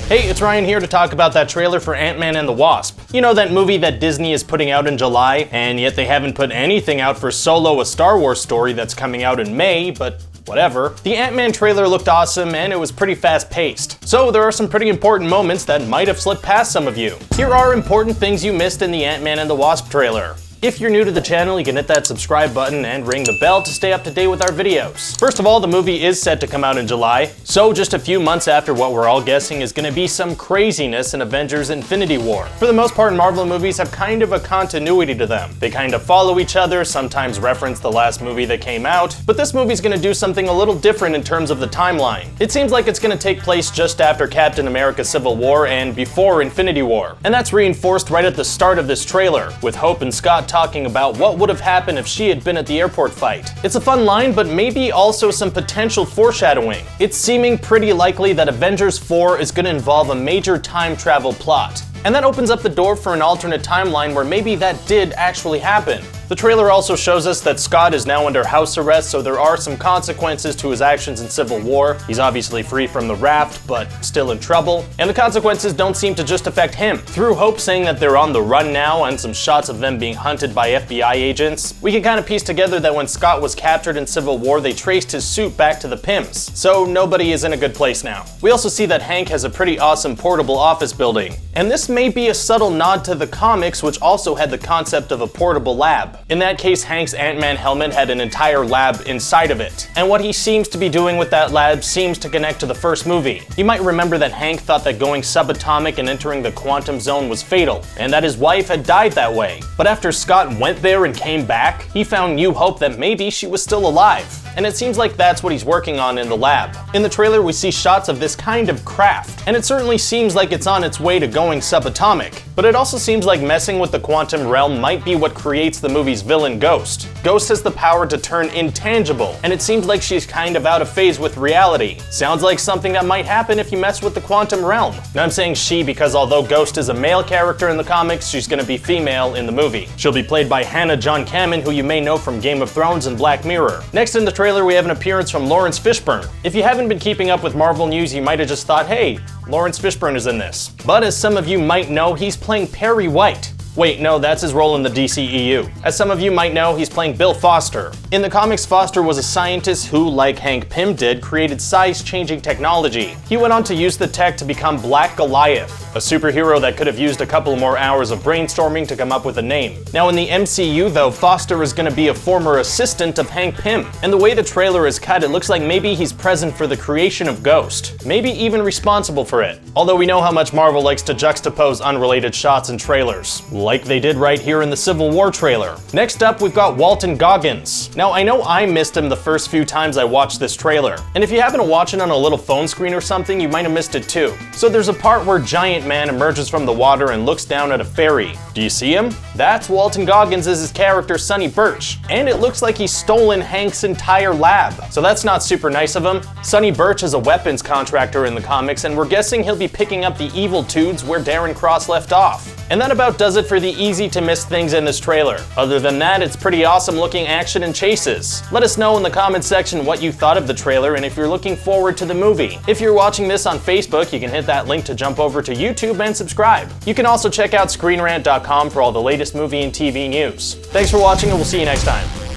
Hey, it's Ryan here to talk about that trailer for Ant-Man and the Wasp. You know, that movie that Disney is putting out in July, and yet they haven't put anything out for Solo, a Star Wars story that's coming out in May, but whatever. The Ant-Man trailer looked awesome and it was pretty fast-paced. So there are some pretty important moments that might have slipped past some of you. Here are important things you missed in the Ant-Man and the Wasp trailer. If you're new to the channel, you can hit that subscribe button and ring the bell to stay up to date with our videos. First of all, the movie is set to come out in July, so just a few months after what we're all guessing is gonna be some craziness in Avengers Infinity War. For the most part, Marvel movies have kind of a continuity to them. They kind of follow each other, sometimes reference the last movie that came out, but this movie's gonna do something a little different in terms of the timeline. It seems like it's gonna take place just after Captain America Civil War and before Infinity War. And that's reinforced right at the start of this trailer, with Hope and Scott talking about what would have happened if she had been at the airport fight. It's a fun line, but maybe also some potential foreshadowing. It's seeming pretty likely that Avengers 4 is going to involve a major time travel plot. And that opens up the door for an alternate timeline where maybe that did actually happen. The trailer also shows us that Scott is now under house arrest, so there are some consequences to his actions in Civil War. He's obviously free from the raft, but still in trouble. And the consequences don't seem to just affect him. Through Hope saying that they're on the run now and some shots of them being hunted by FBI agents, we can kind of piece together that when Scott was captured in Civil War, they traced his suit back to the Pyms. So nobody is in a good place now. We also see that Hank has a pretty awesome portable office building. And this may be a subtle nod to the comics, which also had the concept of a portable lab. In that case, Hank's Ant-Man helmet had an entire lab inside of it. And what he seems to be doing with that lab seems to connect to the first movie. You might remember that Hank thought that going subatomic and entering the quantum zone was fatal, and that his wife had died that way. But after Scott went there and came back, he found new hope that maybe she was still alive. And it seems like that's what he's working on in the lab. In the trailer, we see shots of this kind of craft, and it certainly seems like it's on its way to going subatomic. But it also seems like messing with the quantum realm might be what creates the movie's villain Ghost. Ghost has the power to turn intangible, and it seems like she's kind of out of phase with reality. Sounds like something that might happen if you mess with the quantum realm. Now I'm saying she because although Ghost is a male character in the comics, she's gonna be female in the movie. She'll be played by Hannah John Kamen, who you may know from Game of Thrones and Black Mirror. Next in the trailer, we have an appearance from Lawrence Fishburne. If you haven't been keeping up with Marvel news, you might have just thought, hey, Lawrence Fishburne is in this. But as some of you might know, he's playing Perry White. Wait, no, that's his role in the DCEU. As some of you might know, he's playing Bill Foster. In the comics, Foster was a scientist who, like Hank Pym did, created size-changing technology. He went on to use the tech to become Black Goliath, a superhero that could have used a couple more hours of brainstorming to come up with a name. Now in the MCU though, Foster is going to be a former assistant of Hank Pym, and the way the trailer is cut, it looks like maybe he's present for the creation of Ghost, maybe even responsible for it. Although we know how much Marvel likes to juxtapose unrelated shots in trailers, like they did right here in the Civil War trailer. Next up, we've got Walton Goggins. Now, I know I missed him the first few times I watched this trailer, and if you happen to watch it on a little phone screen or something, you might have missed it too. So there's a part where Giant Man emerges from the water and looks down at a ferry. Do you see him? That's Walton Goggins as his character Sonny Birch, and it looks like he's stolen Hank's entire lab. So that's not super nice of him. Sonny Birch is a weapons contractor in the comics, and we're guessing he'll be picking up the evil dudes where Darren Cross left off. And that about does it for the easy to miss things in this trailer. Other than that, it's pretty awesome looking action and chases. Let us know in the comments section what you thought of the trailer and if you're looking forward to the movie. If you're watching this on Facebook, you can hit that link to jump over to YouTube and subscribe. You can also check out ScreenRant.com for all the latest movie and TV news. Thanks for watching, and we'll see you next time.